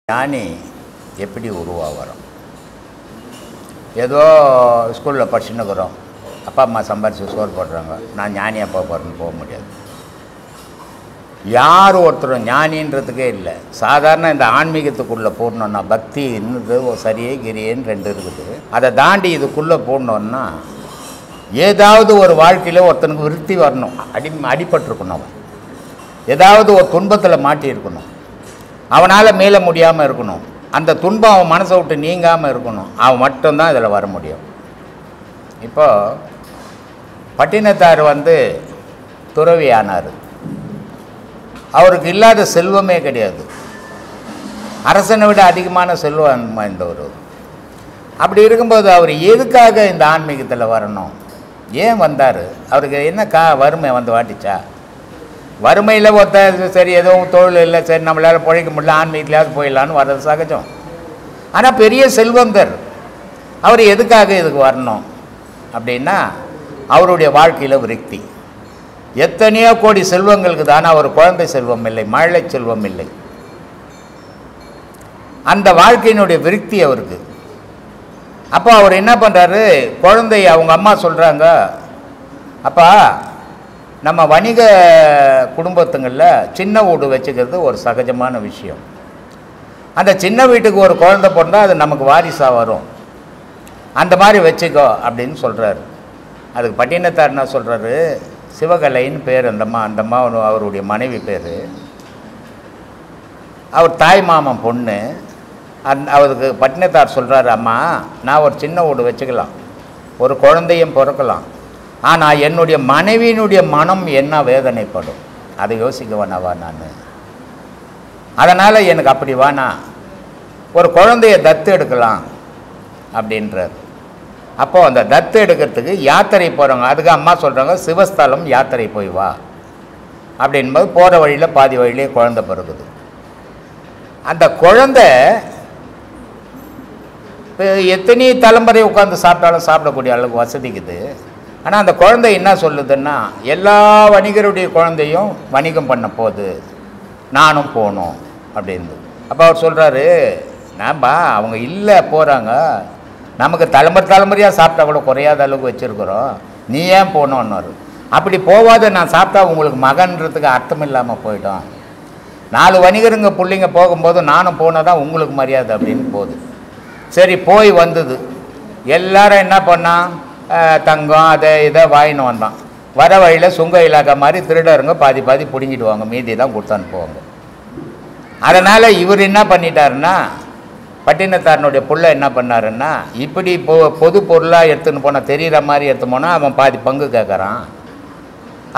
ஞானி எப்படி உருவாகிறோம்? ஏதோ ஸ்கூலில் படிச்சுன்னுக்குறோம், அப்பா அம்மா சம்பாரித்து சோறு போடுறாங்க, நான் ஞானியாக போகிறேன்னு போக முடியாது. யார் ஒருத்தரும் ஞானின்றதுக்கே இல்லை. சாதாரண இந்த ஆன்மீகத்துக்குள்ளே போடணுன்னா பக்தி இன்னது சரியே கிரியேன்னு 2 இருக்குது. அதை தாண்டி இதுக்குள்ளே போடணுன்னா ஏதாவது ஒரு வாழ்க்கையில் ஒருத்தனுக்கு விருத்தி வரணும். அடிபட்டிருக்கணும். அவன் ஏதாவது ஒரு துன்பத்தில் மாட்டியிருக்கணும். அவனால் மேலே முடியாமல் இருக்கணும். அந்த துன்பம் அவன் மனசை விட்டு நீங்காமல் இருக்கணும். அவன் மட்டும்தான் இதில் வர முடியும். இப்போ பட்டினத்தார் துறவி ஆனார். அவருக்கு இல்லாத செல்வமே கிடையாது. அரசனை விட அதிகமான செல்வம் வாய்ந்தவர். அப்படி இருக்கும்போது அவர் எதுக்காக இந்த ஆன்மீகத்தில் வரணும்? ஏன் வந்தார்? அவருக்கு என்ன வறுமை வாட்டிச்சா? வறுமையில் ஒருத்தர் சரி எதுவும் தொழில் இல்லை, சரி நம்மளால் பிழைக்க முடியல, ஆன்மீகத்திலாவது போயிடலான்னு வர்றது சகஜம். ஆனால் பெரிய செல்வந்தர் அவர் எதுக்காக இதுக்கு வரணும் அப்படின்னா அவருடைய வாழ்க்கையில் விருத்தி. எத்தனையோ கோடி செல்வங்களுக்கு தானே அவர் குழந்தை செல்வம் இல்லை, மழலை செல்வம் இல்லை. அந்த வாழ்க்கையினுடைய விருத்தி அவருக்கு. அப்போ அவர் என்ன பண்ணுறாரு? குழந்தைய அவங்க அம்மா சொல்கிறாங்க, அப்பா நம்ம வணிக குடும்பத்துங்களில் சின்ன வீடு வச்சுக்கிறது ஒரு சகஜமான விஷயம். அந்த சின்ன வீட்டுக்கு ஒரு குழந்தை பிறந்தால் அது நமக்கு வாரிசாக வரும், அந்த மாதிரி வச்சுக்கோ அப்படின்னு சொல்கிறாரு. அதுக்கு பட்டினத்தார் என்ன சொல்கிறாரு? சிவகலைன்னு பேர் அந்தம்மா அவருடைய மனைவி பேர். அவர் தாய் மாமன் பொண்ணு. அவருக்கு பட்டினத்தார் சொல்கிறாரு, அம்மா நான் ஒரு சின்ன வீடு வச்சுக்கலாம், ஒரு குழந்தையும் பிறக்கலாம், ஆனால் என்னுடைய மனைவியினுடைய மனம் என்ன வேதனைப்படும் அதை யோசிக்க வேணாவா நான்? அதனால் எனக்கு அப்படி வேணா, ஒரு குழந்தைய தத்து எடுக்கலாம் அப்படின்றார். அப்போது அந்த தத்து எடுக்கிறதுக்கு யாத்திரை போகிறாங்க. அதுக்கு அம்மா சொல்கிறாங்க, சிவஸ்தலம் யாத்திரை போய் வா அப்படின்போது போகிற வழியில் பாதி வழியிலே குழந்தை பிறகுது. அந்த குழந்தை எத்தனை தலைமுறை உட்காந்து சாப்பிட்டாலும் சாப்பிடக்கூடிய அளவுக்கு வசதிக்குது. ஆனால் அந்த குழந்தை என்ன சொல்லுதுன்னா, எல்லா வணிகருடைய குழந்தையும் வணிகம் பண்ண போகுது, நானும் போகணும் அப்படின்னு. அப்போ அவர் சொல்கிறாரு, நான்பா அவங்க இல்லை போகிறாங்க, நமக்கு தலைமுறையாக சாப்பிட்டா கூட குறையாத அளவுக்கு வச்சுருக்குறோம், நீ ஏன் போகணுன்னாரு. அப்படி போகாத நான் சாப்பிட்டா உங்களுக்கு மகன்றதுக்கு அர்த்தம் இல்லாமல் போயிடும். 4 வணிகருங்க பிள்ளைங்க போகும்போது நானும் போனால் தான் உங்களுக்கு மரியாதை அப்படின்னு போகுது. சரி போய் வந்தது. எல்லாரும் என்ன பண்ணால் தங்கம் அதை இதை வாங்கின்னு வந்தான். வர வழியில் சுங்க இலாக்கா மாதிரி திருடருங்க பாதி பிடுங்கிடுவாங்க, மீதி தான் கொடுத்து அனுப்புவாங்க. அதனால் இவர் என்ன பண்ணிட்டாருன்னா, பட்டினத்தாரனுடைய புள்ள என்ன பண்ணாருன்னா, இப்படி பொது பொருளாக எடுத்துன்னு போனால் தெரிகிற மாதிரி எடுத்து போனால் அவன் பாதி பங்கு கேட்குறான்.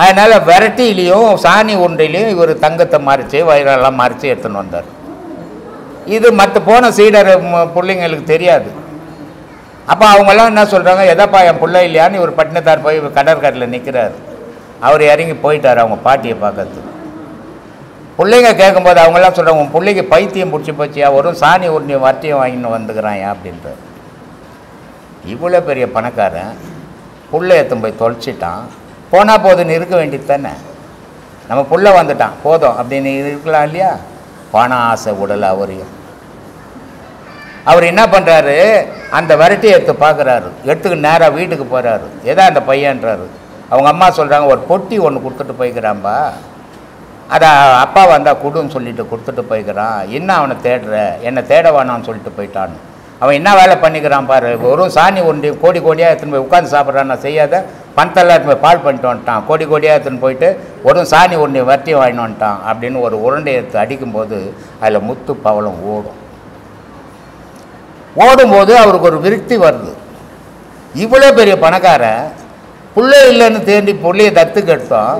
அதனால் விரட்டிலையும் சாணி உருண்டையிலையும் இவர் தங்கத்தை மறைச்சி வயிறெல்லாம் மறைச்சி எடுத்துன்னு வந்தார். இது மற்ற போன சீடர் பிள்ளைங்களுக்கு தெரியாது. அப்போ அவங்கெல்லாம் என்ன சொல்கிறாங்க, எதாப்பா என் பிள்ளை இல்லையான்னு இவர் பட்டினத்தார் போய் கடற்கரையில் நிற்கிறார். அவர் இறங்கி போயிட்டார் அவங்க பாட்டியை பார்க்கறதுக்கு. பிள்ளைங்க கேட்கும்போது அவங்கெல்லாம் சொல்கிறாங்க, உன் பிள்ளைக்கு பைத்தியம் பிடிச்சி போச்சியா, வரும் சாணி உருண்டையும் வட்டியும் வாங்கின்னு வந்துக்கிறான் அப்படின்றார். இவ்வளோ பெரிய பணக்காரன் புள்ளை எடுத்துன்னு போய் தொலைச்சிட்டான், போனால் போதுன்னு இருக்க வேண்டியது தானே. நம்ம புள்ள வந்துட்டான் போதும் அப்படின்னு இருக்கலாம் இல்லையா? பண ஆசை உடல் அவரையும். அவர் என்ன பண்ணுறாரு, அந்த விரட்டி எடுத்து பார்க்குறாரு, எடுத்துக்கு நேராக வீட்டுக்கு போகிறாரு. எதா அந்த பையன்றாரு. அவங்க அம்மா சொல்கிறாங்க, ஒரு பொட்டி ஒன்று கொடுத்துட்டு போய்க்கிறான்பா, அதை அப்பா வந்தால் கொடுன்னு சொல்லிட்டு கொடுத்துட்டு போய்க்கிறான், என்ன அவனை தேடுற, என்னை தேட வேணான்னு சொல்லிட்டு போயிட்டான்னு. அவன் என்ன வேலை பண்ணிக்கிறான் பாரு, ஒரு சாணி உருண்டி கோடி கோடியாக எடுத்துன்னு போய் உட்காந்து சாப்பிட்றான், நான் செய்யாத பணத்தெல்லாம் எடுத்து போய் பால் பண்ணிட்டு வந்துட்டான், கோடி கோடியாக எடுத்துன்னு போயிட்டு ஒரு சாணி உருண்டி வட்டி வாங்கிட்டு வந்துட்டான் அப்படின்னு ஒரு உருண்டை எடுத்து அடிக்கும்போது அதில் முத்து பவளம் ஓடும்போது அவருக்கு ஒரு விருத்தி வருது. இவ்வளோ பெரிய பணக்காரன் புள்ள இல்லைன்னு தேடி புள்ளையை தத்துக்கு எடுத்தோம்.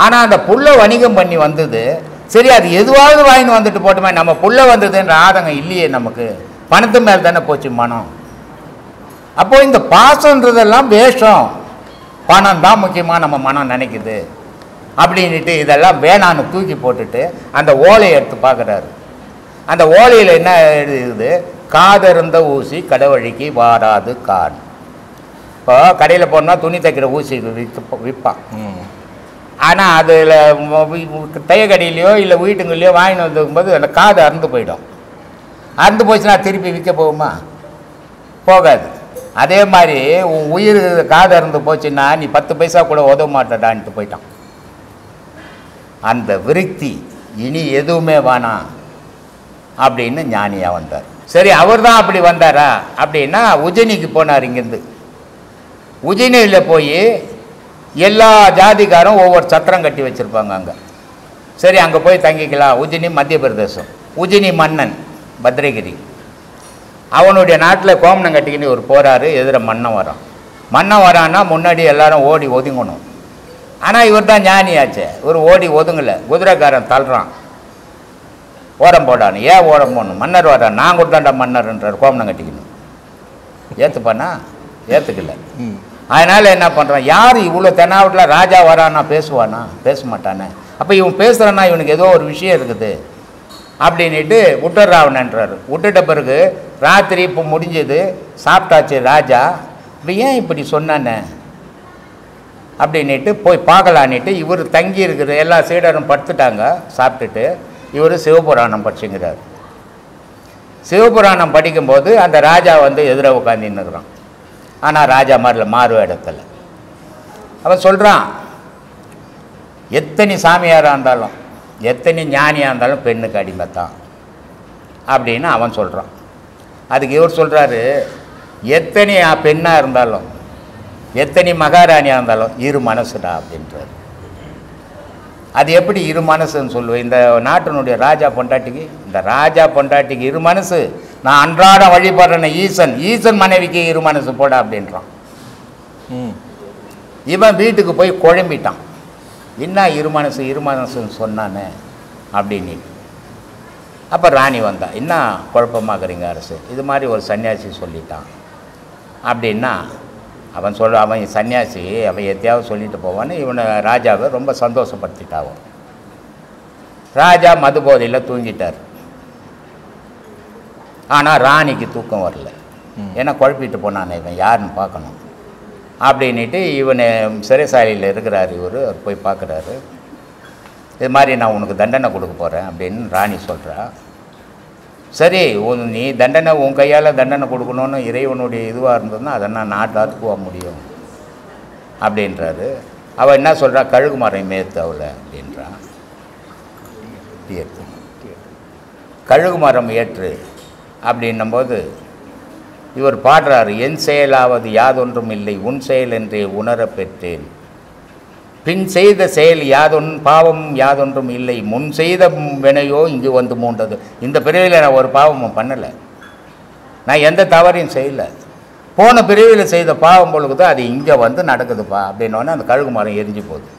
ஆனால் அந்த புள்ள வணிகம் பண்ணி வந்தது, சரி அது எதுவாவது வாங்கின்னு வந்துட்டு போட்டுமே, நம்ம புள்ள வந்ததுன்ற ஆதங்கம் இல்லையே நமக்கு, பணத்து மேல் தானே போச்சு மனம். அப்போ இந்த பாசன்றதெல்லாம் வேஷம், பணம் தான் முக்கியமாக நம்ம மனம் நினைக்குது அப்படின்ட்டு இதெல்லாம் வேணான்னு தூக்கி போட்டுட்டு அந்த ஓலையை எடுத்து பார்க்குறாரு. அந்த ஓலையில் என்ன எழுதுது, காதருந்த ஊசி கடவழிக்கு வாராது கான். இப்போ கடையில் போனால் துணி தைக்கிற ஊசி விற்பான். ஆனால் அதில் தையக்கடையிலையோ இல்லை வீட்டுங்கள்லையோ வாங்கிட்டு வந்துக்கும்போது அந்த காது அறுந்து போயிடும். அறுந்து போச்சுன்னா திருப்பி விற்க போகுமா? போகாது. அதே மாதிரி உன் உயிர் காது அறுந்து போச்சுன்னா நீ 10 பைசா கூட உதவ மாட்டடான்ட்டு போயிட்டான். அந்த விருத்தி இனி எதுவுமே வேணாம் அப்படின்னு ஞானியாக வந்தார். சரி, அவர் தான் அப்படி வந்தாரா அப்படின்னா உஜ்ஜயினிக்கு போனார். இங்கேருந்து உஜ்ஜயினியில் போய் எல்லா ஜாதிக்காரும் ஒவ்வொரு சத்திரம் கட்டி வச்சுருப்பாங்க அங்கே. சரி, அங்கே போய் தங்கிக்கலாம். உஜ்ஜயினி மத்திய பிரதேசம். உஜ்ஜயினி மன்னன் பத்ரகிரி, அவனுடைய நாட்டில் கோமணம் கட்டிக்கின்னு ஒரு போகிறாரு. எதிர மன்னன் வரான். மன்னன் வரான்னா முன்னாடி எல்லாரும் ஓடி ஒதுங்கணும். ஆனால் இவர் தான் ஞானியாச்சே, இவர் ஓடி ஒதுங்கலை. குதிரைக்காரன் தள்ளுறான், ஓரம் போடான்னு. ஏன் ஓரம் போடணும்? மன்னர் வரான். நான் கொடுத்தாண்டா மன்னர்ன்றார் கோமணம் கட்டிக்கணும். ஏற்றுப்பானா? ஏற்றுக்கல. அதனால் என்ன பண்ணுறான், யார் இவ்வளோ தென்னாவட்டில் ராஜா வரானா பேசுவானா? பேச மாட்டானே. அப்போ இவன் பேசுகிறான்னா இவனுக்கு ஏதோ ஒரு விஷயம் இருக்குது அப்படின்ட்டு விட்டுறாவனன்றார். விட்டுட்ட பிறகு ராத்திரி இப்போ முடிஞ்சது, சாப்பிட்டாச்சு ராஜா. இப்போ ஏன் இப்படி சொன்னானே அப்படின்ட்டு போய் பார்க்கலான்ட்டு இவர் தங்கி இருக்கிற எல்லா சீடரும் படுத்துட்டாங்க சாப்பிட்டுட்டு. இவர் சிவபுராணம் படிச்சுங்கிறார். சிவபுராணம் படிக்கும்போது அந்த ராஜா வந்து எதிர உட்காந்துன்னு இருக்கிறான். ஆனால் ராஜா மாதிரில மாறு இடத்துல அவன் சொல்கிறான், எத்தனை சாமியாராக இருந்தாலும் எத்தனை ஞானியாக இருந்தாலும் பெண்ணுக்கு அடிமைத்தான் அப்படின்னு அவன் சொல்கிறான். அதுக்கு இவர் சொல்கிறாரு, எத்தனை பெண்ணாக இருந்தாலும் எத்தனை மகாராணியாக இருந்தாலும் இரு மனசுடா அப்படின்றார். அது எப்படி இரு மனசுன்னு சொல்லுவேன்? இந்த நாட்டினுடைய ராஜா பொண்டாட்டிக்கு, இந்த ராஜா பொண்டாட்டிக்கு இரு மனசு. நான் அன்றாட வழிபடுறேன் ஈசன், ஈசன் மனைவிக்கு இரு மனசு போட அப்படின்றான். இவன் வீட்டுக்கு போய் குழம்பிட்டான். என்ன இரு மனசுன்னு சொன்னானே அப்படின்னு. அப்போ ராணி வந்தா, என்ன குழப்பமாகறீங்க அரசு, இது மாதிரி ஒரு சன்னியாசி சொல்லிட்டான் அப்படின்னா அவன் சன்னியாசி, அவன் எத்தையாவது சொல்லிட்டு போவான்னு இவனை ராஜாவை ரொம்ப சந்தோஷப்படுத்திட்டாவும். ராஜா மது போதையில் தூங்கிட்டார். ஆனால் ராணிக்கு தூக்கம் வரல. ஏன்னா குழப்பிட்டு போனானே இவன் யாருன்னு பார்க்கணும் அப்படின்ட்டு இவனை சிறைசாலையில் இருக்கிறார். இவர் போய் பார்க்குறாரு. இது மாதிரி நான் உனக்கு தண்டனை கொடுக்க போகிறேன் அப்படின்னு ராணி சொல்கிறா. சரி, நீ தண்டனை உன் கையால் தண்டனை கொடுக்கணுன்னு இறைவனுடைய இதுவாக இருந்ததுன்னா அதை நான் நாட்டாத்துக்கு போக முடியும் அப்படின்றாரு. அவள் என்ன சொல்கிறா, கழுகு மரம் மேத்து அவளை அப்படின்றா. ஏற்று கழுகு மரம் ஏற்று அப்படின்னும்போது இவர் பாடுறாரு, என் செயலாவது யாதொன்றும் இல்லை உன் செயல் என்றே உணர பெற்றேன். பின் செய்த செயல் பாவம் யாதொன்றும் இல்லை முன் செய்த வினையோ இங்கு வந்து மூண்டது. இந்த பிறவியில் நான் ஒரு பாவமும் பண்ணலை, நான் எந்த தவறையும் செய்யலை. போன பிறவியில் செய்த பாவம் பொழுது அது இங்கே வந்து நடக்குதுப்பா அப்படின்னோடனே அந்த கழுகு மரம் எரிஞ்சு போகுது.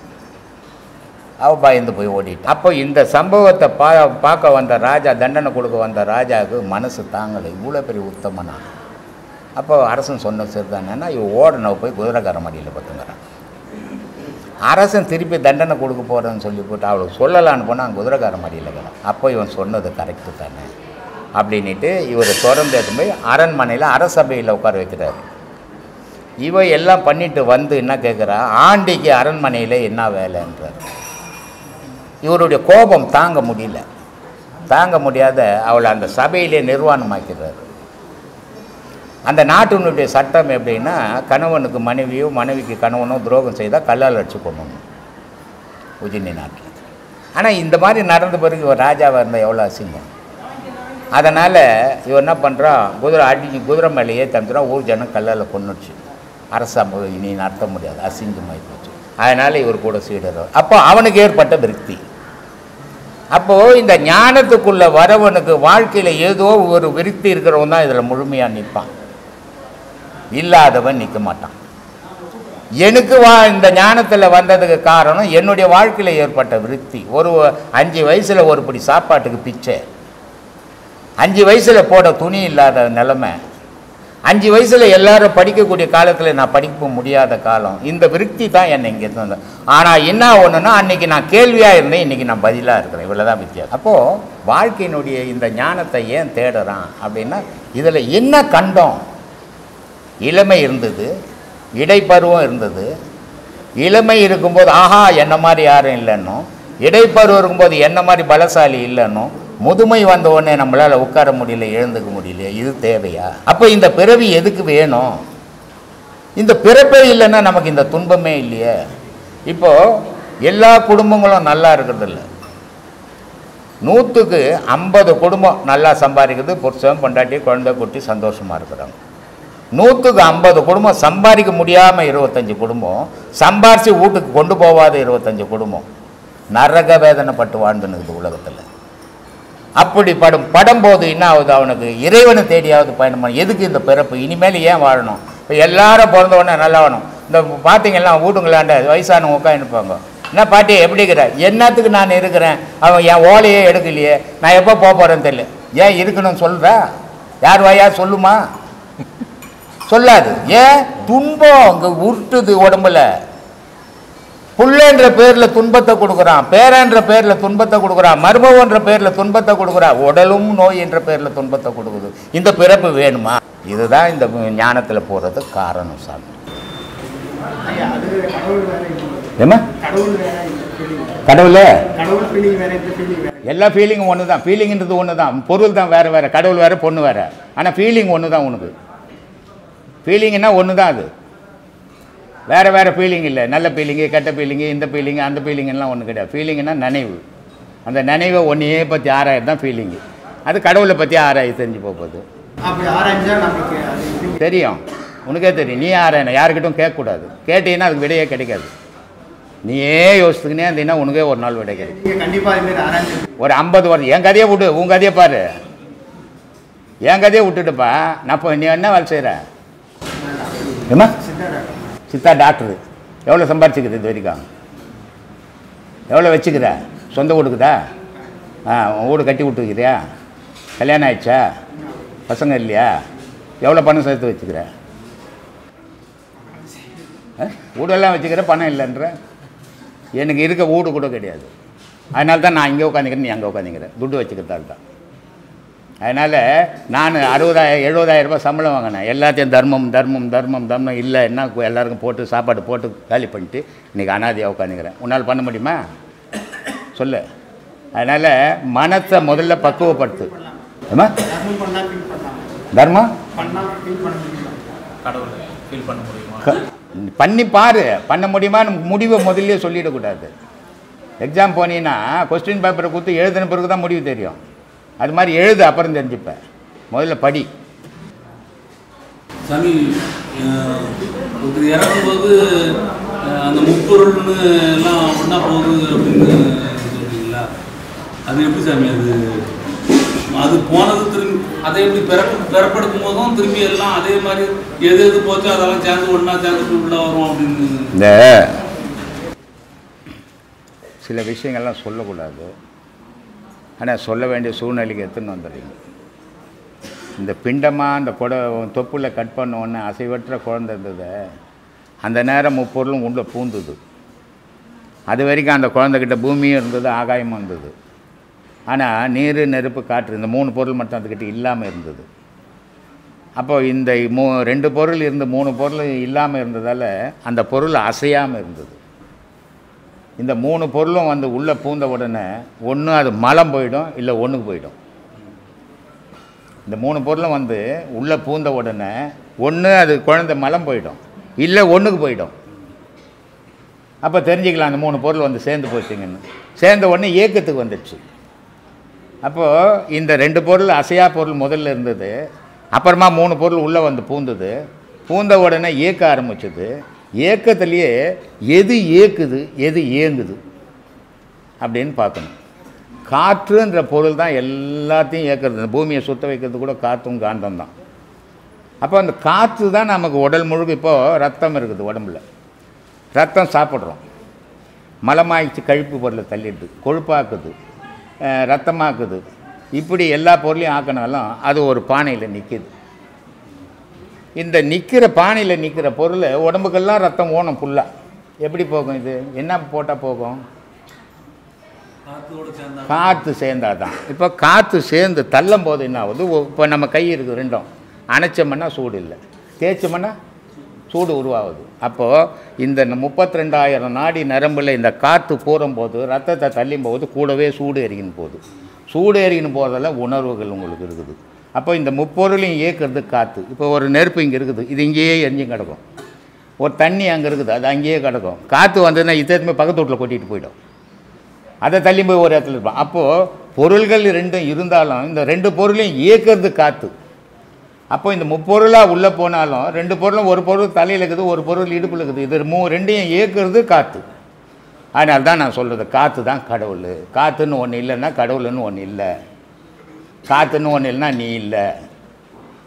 அவள் பயந்து போய் ஓடிட்டு. அப்போ இந்த சம்பவத்தை பார்க்க வந்த ராஜா, தண்டனை கொடுக்க வந்த ராஜாவுக்கு மனசு தாங்கலை, இவ்வளோ பெரிய உத்தமனா. அப்போ அரசன் சொன்ன சரிதானேன்னா இவன் ஓடனவ போய் குதிரைக்கார மடியில் பார்த்துங்கிறான். அரசன் திருப்பி தண்டனை கொடுக்க போகிறேன்னு சொல்லி போட்டு அவளுக்கு சொல்லலான்னு போனால் குதிரைக்கார மடியில் இருக்கிறான். அப்போ இவன் சொன்னது கரெக்டு தானே அப்படின்ட்டு இவர் தொடர்ந்து போய் அரண்மனையில் அரசபையில் உட்கார வைக்கிறார். இவ எல்லாம் பண்ணிட்டு வந்து என்ன கேட்குறா, ஆண்டிக்கு அரண்மனையில் என்ன வேலைன்றார். இவருடைய கோபம் தாங்க முடியல, தாங்க முடியாத அவளை அந்த சபையிலே நிர்வாணமாக்கிறார். அந்த நாட்டினுடைய சட்டம் எப்படின்னா, கணவனுக்கு மனைவியோ மனைவிக்கு கணவனோ துரோகம் செய்தால் கல்லால் அடிச்சு கொள்ளணும் உஜ்ஜயினி நாட்டில். ஆனால் இந்த மாதிரி நடந்த பிறகு இவர் ராஜாவாக இருந்தால் எவ்வளோ அசிங்கம். அதனால் இவர் என்ன பண்ணுறான், குதிரை மேலேயே தந்துடும். ஊர் ஜனம் கல்லால் கொண்டுச்சு. அரசாங்கம் இனி நடத்த முடியாது, அசிங்கமாகி போச்சு. அதனால் இவர் கூட சீடர். அப்போ அவனுக்கு ஏற்பட்ட விருத்தி. அப்போது இந்த ஞானத்துக்குள்ளே வரவனுக்கு வாழ்க்கையில் ஏதோ ஒரு விருத்தி இருக்கிறவன் தான் இதில் முழுமையாக நிற்பான், இல்லாதவன் நிற்க மாட்டான். எனக்கு இந்த ஞானத்தில் வந்ததுக்கு காரணம் என்னுடைய வாழ்க்கையில் ஏற்பட்ட விருத்தி. ஒரு 5 வயசில் ஒரு படி சாப்பாட்டுக்கு பிச்சை, 5 வயசில் போட துணி இல்லாத நிலைமை, 5 வயசில் எல்லாரும் படிக்கக்கூடிய காலத்தில் நான் படிக்க முடியாத காலம். இந்த விருத்தி தான் என்னை இங்கே இருந்தேன். ஆனால் என்ன ஒன்றுன்னா, அன்றைக்கி நான் கேள்வியாக இருந்தேன், இன்றைக்கி நான் பதிலாக இருக்கிறேன். இவ்வளோதான் வித்தியாசம். அப்போது வாழ்க்கையினுடைய இந்த ஞானத்தை ஏன் தேடுறான் அப்படின்னா, இதில் என்ன கண்டோம்? இளமை இருந்தது, இடைப்பருவம் இருந்தது. இளமை இருக்கும்போது ஆஹா என்ன மாதிரி யாரும் இல்லைன்னும், இடைப்பருவம் இருக்கும்போது என்ன மாதிரி பலசாலி இல்லைன்னும், முதுமை வந்த உடனே நம்மளால் உட்கார முடியல, எழுந்துக்க முடியல. இது தேவையா? அப்போ இந்த பிறவி எதுக்கு வேணும்? இந்த பிறப்பே இல்லைன்னா நமக்கு இந்த துன்பமே இல்லையே. இப்போது எல்லா குடும்பங்களும் நல்லா இருக்கிறதில்ல. 100க்கு 50 குடும்பம் நல்லா சம்பாதிக்கிறது, புருஷன் பொண்டாட்டி குழந்தை குட்டி சந்தோஷமாக இருக்கிறாங்க. 100க்கு 50 குடும்பம் சம்பாதிக்க முடியாமல் 25 குடும்பம், சம்பாரித்து வீட்டுக்கு கொண்டு போகாத 25 குடும்பம் நரக வேதனைப்பட்டு வாழ்ந்துனுக்குது உலகத்தில். அப்படி படும்போது என்ன ஆகுது? அவனுக்கு இறைவனை தேடியாவது பயணம் பண்ண. எதுக்கு இந்த பிறப்பு? இனிமேல் ஏன் வாழணும்? இப்போ எல்லாரும் பிறந்த உடனே நல்லா வாழணும். இந்த பார்த்தீங்கன்னா வீட்டுங்களாண்ட வயசானவங்க உட்காந்துருப்பாங்க. என்ன பாட்டி எப்படி இருக்கிற? என்னத்துக்கு நான் இருக்கிறேன்? அவன் என் ஓலையே எடுக்கலையே, நான் எப்போ போக போகிறேன்னு தெரியல. ஏன் இருக்கணும்னு சொல்கிறா? யார் வாயா சொல்லுமா? சொல்லாது. ஏன்? துன்பம் அங்கே உருட்டுது உடம்புல. புள்ளன்ற பேரில் துன்பத்தை கொடுக்குறான், பேரன்ற பேரில் துன்பத்தை கொடுக்குறான், மருமகன்ற பேரில் துன்பத்தை கொடுக்குறான், உடலும் நோய் என்ற பேரில் துன்பத்தை கொடுக்குது. இந்த பிறப்பு வேணுமா? இதுதான் இந்த ஞானத்தில் போகிறது காரணம் சாமி. ஏமா கடவுள் எல்லா ஃபீலிங்கும் ஒன்று தான். ஃபீலிங்கிறது ஒன்று தான், பொருள் தான் வேறு வேறு, கடவுள் வேறு பொண்ணு வேறு. ஆனால் ஃபீலிங் ஒன்று தான். உனக்கு ஃபீலிங்னா ஒன்று தான். அது வேறு வேறு ஃபீலிங் இல்லை. நல்ல ஃபீலிங்கு, கெட்ட ஃபீலிங்கு, இந்த ஃபீலிங்கு, அந்த ஃபீலிங்கெல்லாம் ஒன்றும் கிடையாது. ஃபீலிங்குன்னா நினைவு. அந்த நினைவை ஒன்றையே பற்றி ஆராய்ச்சி தான் ஃபீலிங்கு. அது கடவுளை பற்றி ஆராய்ச்சி தெரிஞ்சு போகுது. தெரியும், உனக்கே தெரியும். நீ ஆராயணும், யாருக்கிட்டும் கேட்கக்கூடாது. கேட்டீங்கன்னா அதுக்கு விடையே கிடைக்காது. நீயே யோசித்துக்கினே இருந்தீங்கன்னா உனக்கே ஒரு நாள் விடை கிடைக்கும். ஒரு 50 வருஷம் என் கதையை விட்டு உன் கதையை பாரு. என் கதையை விட்டுட்டுப்பா. நான் இப்போ நீ என்ன வேலை செய்கிற? ஏமா சித்தா டாக்டரு. எவ்வளோ சம்பாரிச்சிக்குது இது வரைக்கும்? எவ்வளோ வச்சுக்குதா? சொந்த வீடுக்குதா? உன் வீடு கட்டி விட்டுக்கிறியா? கல்யாணம் ஆயிடுச்சா? பசங்க இல்லையா? எவ்வளோ பணம் சேர்த்து வச்சுக்கிற? வீடெல்லாம் வச்சுக்கிற, பணம் இல்லைன்ற. எனக்கு இருக்க வீடு கூட கிடையாது. அதனால தான் நான் இங்கே உட்காந்துக்கிறேன், நீ அங்கே உட்காந்துக்கிறேன். துட்டு வச்சுக்கிறதால தான். அதனால் நான் 60,000 70,000 ரூபாய் சம்பளம் வாங்கினேன். எல்லாத்தையும் தர்மம் தர்மம் தர்மம் தர்மம் இல்லை என்ன எல்லாருக்கும் போட்டு சாப்பாடு போட்டு காலி பண்ணிட்டு இன்றைக்கி அனாதையாக உட்காந்துக்கிறேன். உன்னால் பண்ண முடியுமா? சொல்லு. அதனால் மனத்தை முதல்ல பக்குவப்படுத்து. ஏமா தர்மம் பண்ணி பாரு. பண்ண முடியுமா? முடிவை முதல்ல சொல்லிடக்கூடாது. எக்ஸாம் போனீங்கன்னா கொஸ்டின் பேப்பரை கொடுத்து எழுதின பிறகு தான் முடிவு தெரியும். அது மாதிரி எழுது, அப்புறம் தெரிஞ்சுப்பேன். முதல்ல படி. சாமி இறக்கும்போது அந்த முப்பொருள்னு எல்லாம் ஒன்றா போகுது அப்படின்னு சொல்றீங்களா? அது எப்படி சாமி? அது போனது திரும்பி அதை எப்படி பெறப்படுத்தும் போதும் திரும்பி எல்லாம் அதே மாதிரி எது எது போச்சோ அதெல்லாம் சேர்ந்து ஒன்றா சேர்ந்து உள்ள வரும் அப்படின்னு. இந்த சில விஷயங்கள்லாம் சொல்லக்கூடாது, ஆனால் சொல்ல வேண்டிய சூழ்நிலைக்கு எடுத்துன்னு வந்துடுறீங்க. இந்த பிண்டமாக அந்த தொப்புல கட் பண்ண உடனே அசைவற்ற குழந்தை இருந்தது. அந்த நேரம் முப்பொருளும் உள்ள பூந்துது. அது வரைக்கும் அந்த குழந்தைகிட்ட பூமியும் இருந்தது, ஆகாயமும் இருந்தது. ஆனால் நீர் நெருப்பு காற்று இந்த 3 பொருள் மட்டும் அதுக்கிட்ட இல்லாமல் இருந்தது. அப்போது இந்த 2 பொருள் இருந்து 3 பொருள் இல்லாமல் இருந்ததால் அந்த பொருள் அசையாமல் இருந்தது. இந்த 3 பொருளும் வந்து உள்ளே பூந்த உடனே ஒன்று அது மலம் போயிடும், இல்லை ஒன்றுக்கு போயிடும். இந்த 3 பொருளும் வந்து உள்ளே பூந்த உடனே ஒன்று அது குழந்தை மலம் போயிடும், இல்லை ஒன்றுக்கு போயிடும். அப்போ தெரிஞ்சுக்கலாம் அந்த 3 பொருள் வந்து சேர்ந்து போச்சுங்கன்னு. சேர்ந்த உடனே ஏக்கத்துக்கு வந்துடுச்சு. அப்போது இந்த 2 பொருள் அசையா பொருள் முதல்ல இருந்தது. அப்புறமா 3 பொருள் உள்ளே வந்து பூந்தது. பூந்த உடனே ஏக்க ஆரம்பிச்சது. ஏக்கத்துலேயே எது ஏக்குது எது ஏங்குது அப்படின்னு பார்க்கணும். காற்றுன்ற பொருள் தான் எல்லாத்தையும் ஏற்கிறது. இந்த பூமியை சுத்த வைக்கிறது கூட காற்றும் காந்தம் தான். அப்போ அந்த காற்று தான் நமக்கு உடல் முழுக்க. இப்போது ரத்தம் இருக்குது உடம்புல, ரத்தம் சாப்பிட்றோம், மலமாயிடுச்சு, கழிப்பு பொருளை தள்ளிடுது, கொழுப்பாக்குது, ரத்தமாக்குது, இப்படி எல்லா பொருளையும் ஆக்கினாலும் அது ஒரு பானையில் நிற்கிது. இந்த நிற்கிற பானையில் நிற்கிற பொருள் உடம்புக்கெல்லாம் ரத்தம் ஓணும் ஃபுல்லாக. எப்படி போகும்? இது என்ன போட்டால் போகும்? காற்று சேர்ந்தால் தான். இப்போ காற்று சேர்ந்து தள்ளும் போது என்ன ஆகுது? இப்போ நம்ம கை இருக்குது ரெண்டும், அணைச்சோம்னா சூடு இல்லை, தேய்ச்சோம்னா சூடு உருவாகுது. அப்போது இந்த 32,000 நாடி நரம்பில் இந்த காற்று போகும்போது ரத்தத்தை தள்ளும் போது கூடவே சூடு எரிக்கின்னு போகுது. சூடு எரிக்கின்னு போகிறதெல்லாம் உணர்வுகள் உங்களுக்கு இருக்குது. அப்போ இந்த முப்பொருளையும் இயக்கிறது காற்று. இப்போ ஒரு நெருப்பு இங்கே இருக்குது, இது இங்கேயே எரிஞ்சும் கிடக்கும். ஒரு தண்ணி அங்கே இருக்குது, அது அங்கேயே கிடக்கும். காற்று வந்ததுன்னா இதே பக்கத்து வீட்டில் கொட்டிட்டு போயிடும், அதை தள்ளி போய் ஒரு இடத்துல இருப்பான். அப்போது பொருள்கள் ரெண்டும் இருந்தாலும் இந்த ரெண்டு பொருளையும் இயக்கிறது காற்று. அப்போ இந்த முப்பொருளாக உள்ளே போனாலும் ரெண்டு பொருளும், ஒரு பொருள் தலையில் இருக்குது, ஒரு பொருள் இடுப்பில் இருக்குது, இது ரெண்டையும் இயக்கிறது காற்று. அதனால தான் நான் சொல்கிறது, காற்று தான் கடவுள். காற்றுன்னு ஒன்று இல்லைன்னா கடவுள்னு ஒன்று இல்லை, காற்றுன்னு ஒன்று இல்லைன்னா நீ இல்லை.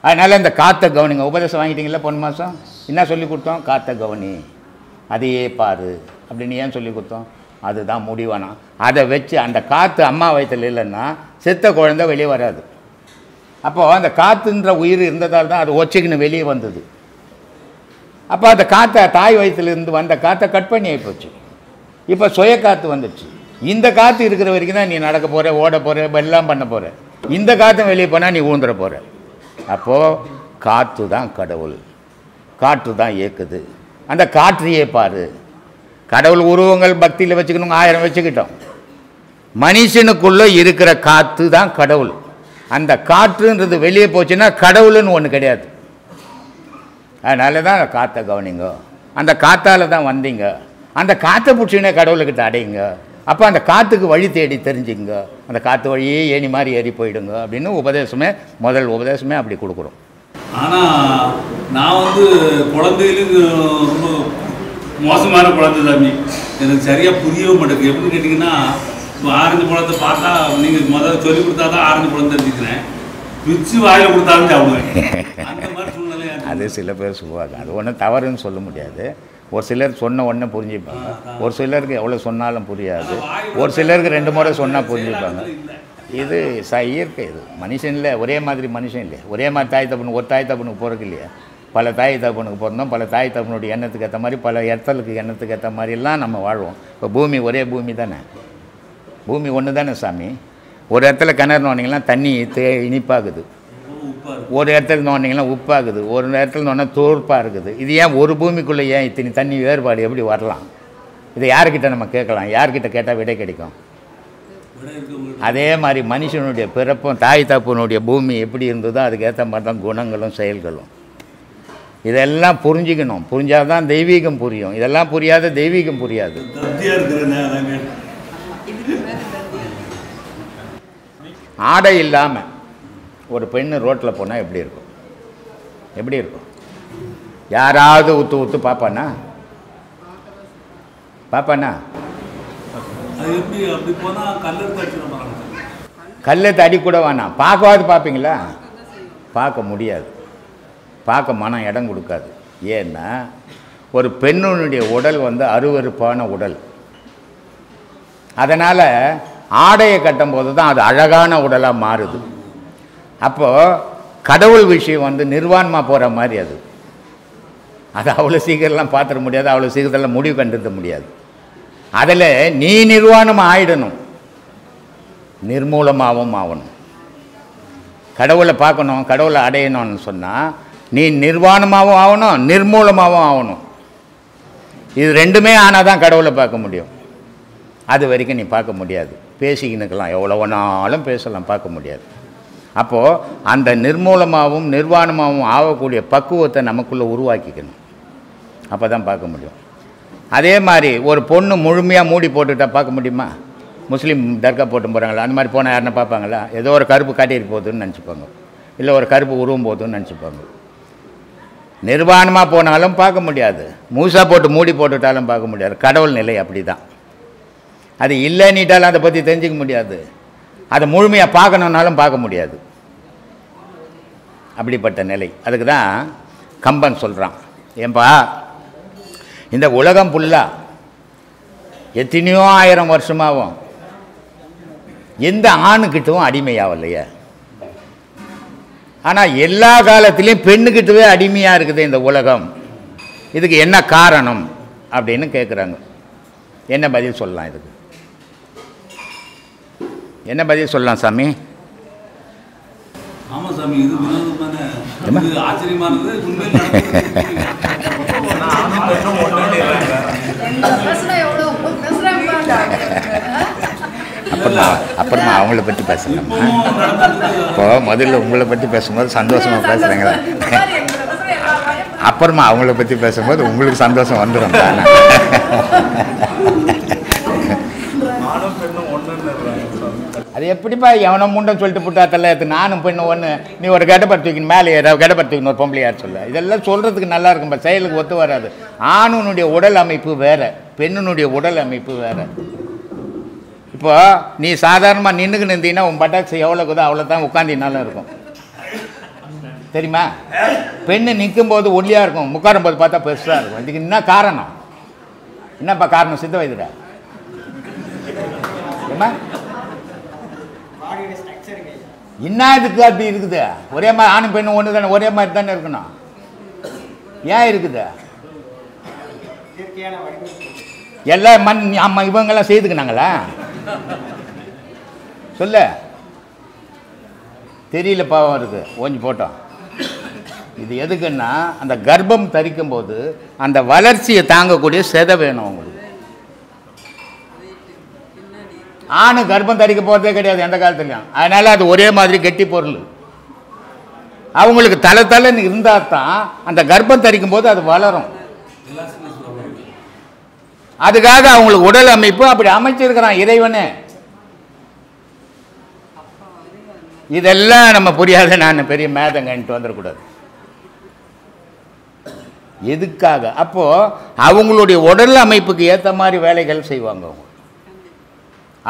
அதனால் இந்த காற்றை கவனிங்க. உபதேசம் வாங்கிட்டீங்களா போன மாதம்? என்ன சொல்லி கொடுத்தோம்? காற்றை கவனி, அதையே பாரு அப்படின்னு ஏன் சொல்லி கொடுத்தோம்? அதுதான் முடிவானா. அதை வச்சு அந்த காற்று அம்மா வயிற்றில் இல்லைன்னா செத்த குழந்தை வெளியே வராது. அப்போது அந்த காற்றுன்ற உயிர் இருந்ததால் தான் அது ஒச்சைக்குன்னு வெளியே வந்தது. அப்போ அந்த காற்றை தாய் வயிற்றிலிருந்து வந்த காற்றை கட் பண்ணி ஆகிப்போச்சு. இப்போ சுய காற்று வந்துடுச்சு. இந்த காற்று இருக்கிற வரைக்கும் தான் நீ நடக்க போகிற, ஓட போகிற, எல்லாம் பண்ண போகிற. இந்த காற்று வெளியே போனால் நீ ஊந்துட போகிற. அப்போது காற்று தான் கடவுள், காற்று தான் இயக்குது. அந்த காற்றையே பாரு. கடவுள் உருவங்கள் பக்தியில் வச்சுக்கணும், 1000 வச்சுக்கிட்டோம். மனுஷனுக்குள்ளே இருக்கிற காற்று தான் கடவுள். அந்த காற்றுன்றது வெளியே போச்சுன்னா கடவுள்னு ஒன்று கிடையாது. அதனால தான் காற்றை கவனிங்க. அந்த காற்றால் தான் வந்தீங்க, அந்த காற்றை பிடிச்சினே கடவுள்கிட்ட அடையுங்க. அப்போ அந்த காற்றுக்கு வழி தேடி தெரிஞ்சுங்க, அந்த காற்று வழியே ஏணி மாதிரி ஏறி போயிடுங்க அப்படின்னு உபதேசமே, முதல் உபதேசமே அப்படி கொடுக்குறோம். ஆனால் நான் குழந்தையிலும் ரொம்ப மோசமான குழந்தை சாமி, எனக்கு சரியாக புரியவே மாட்டேங்குது. எப்படின்னு கேட்டிங்கன்னா, இப்போ ஆரஞ்சு பழத்தை பார்த்தா நீங்கள் முதல்ல சொல்லி கொடுத்தா தான் ஆரஞ்சு பழம் தெரிஞ்சுக்கிறேன், பிச்சு வாயில் கொடுத்தாலும் சாப்பிடுவேன். அந்த மாதிரி சூழ்நிலை அது சில பேர் சொல்லுவாங்க. அது ஒன்றும் தவறுன்னு சொல்ல முடியாது. ஒரு சிலர் சொன்ன உடனே புரிஞ்சுப்பாங்க, ஒரு சிலருக்கு எவ்வளோ சொன்னாலும் புரியாது, ஒரு சிலருக்கு 2 முறை சொன்னால் புரிஞ்சுப்பாங்க. இது இயற்கை. இது மனுஷனில் ஒரே மாதிரி மனுஷன் இல்லையா, ஒரே மாதிரி தாய் தப்பனுக்கு, ஒரு தாய் தப்பனுக்கு பிறகு இல்லையா, பல தாய் தப்பனுக்கு பிறந்தோம், பல தாய் தப்பனுடைய எண்ணத்துக்கு ஏற்ற மாதிரி, பல இடத்துக்கு எண்ணத்துக்கு ஏற்ற மாதிரிலாம் நம்ம வாழ்வோம். இப்போ பூமி ஒரே பூமி தானே, பூமி ஒன்று தானே சாமி. ஒரு இடத்துல கிணறு நோண்டிங்கன்னா தண்ணி இனிப்பாகுது, ஒரு இடத்துல நோண்டிங்கன்னா உப்பாகுது, ஒரு இடத்துல நோண்டினா தோற்பாக இருக்குது. இது ஏன் ஒரு பூமிக்குள்ளே ஏன் இத்தனை தண்ணி வேறுபாடு எப்படி வரலாம்? இதை யார்கிட்ட நம்ம கேட்கலாம்? யார்கிட்ட கேட்டால் விடை கிடைக்கும்? அதே மாதிரி மனுஷனுடைய பிறப்பும் தாய் தப்பனுடைய பூமி எப்படி இருந்ததோ அதுக்கேற்ற மாதிரி தான் குணங்களும் செயல்களும். இதெல்லாம் புரிஞ்சிக்கணும். புரிஞ்சால் தான் தெய்வீகம் புரியும். இதெல்லாம் புரியாத தெய்வீகம் புரியாது. ஆடை இல்லாமல் ஒரு பெண்ணு ரோட்டில் போனால் எப்படி இருக்கும்? எப்படி இருக்கும்? யாராவது உத்து பார்ப்பானா? கல்லெடுத்து அடி கூட வேணாம், பார்க்கவாது பார்ப்பீங்களா? பார்க்க முடியாது, பார்க்க மனம் இடம் கொடுக்காது. ஏன்னா ஒரு பெண்ணுடைய உடல் அருவருப்பான உடல். அதனால் ஆடையை கட்டும்போது தான் அது அழகான உடலாக மாறுது. அப்போது கடவுள் விஷயம் நிர்வாணமாக போகிற மாதிரி அது அவ்வளோ சீக்கிரம்லாம் பார்த்துட முடியாது, அவ்வளோ சீக்கிரத்தில் முடிவு கண்டுட முடியாது. அதில் நீ நிர்வாணமாக ஆயிடணும், நிர்மூலமாகவும் ஆகணும். கடவுளை பார்க்கணும், கடவுளை அடையணும்னு சொன்னால் நீ நிர்வாணமாகவும் ஆகணும், நிர்மூலமாகவும் ஆகணும். இது ரெண்டுமே ஆனால் தான் கடவுளை பார்க்க முடியும். அது வரைக்கும் நீ பார்க்க முடியாது. பேசிக்கினுக்கலாம், எவ்வளோ வேணாலும் பேசலாம், பார்க்க முடியாது. அப்போது அந்த நிர்மூலமாகவும் நிர்வாணமாகவும் ஆகக்கூடிய பக்குவத்தை நமக்குள்ளே உருவாக்கிக்கணும், அப்போ தான் பார்க்க முடியும். அதே மாதிரி ஒரு பொண்ணு முழுமையாக மூடி போட்டுட்டா பார்க்க முடியுமா? முஸ்லீம் தர்கா போட்டு போகிறாங்களா, அந்த மாதிரி போனால் யாருன்னா பார்ப்பாங்களா? ஏதோ ஒரு கருப்பு காட்டிட்டு போகுதுன்னு நினச்சிப்பாங்க, இல்லை ஒரு கருப்பு உருவம் போகுதுன்னு நினச்சிப்பாங்க. நிர்வாணமாக போனாலும் பார்க்க முடியாது, மூசா போட்டு மூடி போட்டுட்டாலும் பார்க்க முடியாது. கடவுள் நிலை அப்படி தான். அது இல்லைன்னிட்டாலும் அதை பற்றி தெரிஞ்சிக்க முடியாது, அதை முழுமையாக பார்க்கணுன்னாலும் பார்க்க முடியாது. அப்படிப்பட்ட நிலை. அதுக்கு தான் கம்பன் சொல்கிறான், ஏன்பா இந்த உலகம் ஃபுல்லாக எத்தனையோ ஆயிரம் வருஷமாகவும் எந்த ஆணுக்கிட்டவும் அடிமையாகலையே. ஆனால் எல்லா காலத்திலையும் பெண்ணுக்கிட்டவே அடிமையாக இருக்குது இந்த உலகம். இதுக்கு என்ன காரணம் அப்படின்னு கேட்குறாங்க. என்ன பதில் சொல்லலாம்? இதுக்கு என்ன பதில் சொல்லலாம் சாமி? ஆமாம் சாமி, இது வினோதமான ஆச்சரியமானது. அப்புறமா அவங்கள பற்றி பேசலாமா? இப்போ முதல்ல உங்களை பற்றி பேசும்போது சந்தோஷமாக பேசுகிறீங்களா? அப்புறமா அவங்கள பற்றி பேசும்போது உங்களுக்கு சந்தோஷம் வந்துடும் தானே? அது எப்படிப்பா எவனை முண்டம் சொல்லிட்டு புட்டாத்தல்ல நானும் பெண்ணு ஒன்று, நீ ஒரு கெடப்படுத்திக்கணும், மேலே ஏதாவது கெடப்படுத்திக்கணும், ஒரு பொம்பளை யார் சொல்ல? இதெல்லாம் சொல்கிறதுக்கு நல்லா இருக்கும்பா, செயலுக்கு ஒத்து வராது. ஆணுனுடைய உடல் அமைப்பு வேறு, பெண்ணுனுடைய உடல் அமைப்பு வேறு. இப்போ நீ சாதாரணமாக நின்றுக்கு நின்றீங்கன்னா உன் பட்டாக்ஸ் எவ்வளோக்குதோ அவ்வளோ தான் உட்காந்தினாலும் இருக்கும், தெரியுமா? பெண்ணு நிற்கும்போது ஒல்லியாக இருக்கும், உட்காரும்போது பார்த்தா பெருசாக இருக்கும். இதுக்கு என்ன காரணம்? என்னப்பா காரணம்? சித்த வைத்தியரா ஏமா என்ன இதுக்கு அப்படி இருக்குது? ஒரே மாதிரி ஆணும் பெண்ணும் ஒன்று தானே, ஒரே மாதிரி தானே இருக்கணும். ஏன் இருக்குது? எல்லாம் மண் ஆமாம் இவங்கெல்லாம் செய்துக்கினாங்களா? சொல்ல தெரியல, பாவம் இருக்குது, ஓஞ்சி போட்டோம். இது எதுக்குன்னா அந்த கர்ப்பம் தரிக்கும் போது அந்த வளர்ச்சியை தாங்கக்கூடிய செதை வேணும் அவங்களுக்கு. ஆணு கர்ப்பம் தரிக்க போகிறதே கிடையாது எந்த காலத்துலையும். அதனால் அது ஒரே மாதிரி கெட்டி பொருள். அவங்களுக்கு தலைன்னு இருந்தால் தான் அந்த கர்ப்பம் தரிக்கும் போது அது வளரும். அதுக்காக அவங்களுக்கு உடல் அமைப்பு அப்படி அமைச்சிருக்கிறான் இறைவனே. இதெல்லாம் நம்ம புரியாத நான் பெரிய மேதங்கன்ட்டு வந்துடக்கூடாது. எதுக்காக? அப்போது அவங்களுடைய உடல் அமைப்புக்கு ஏற்ற மாதிரி வேலைகள் செய்வாங்க அவங்க.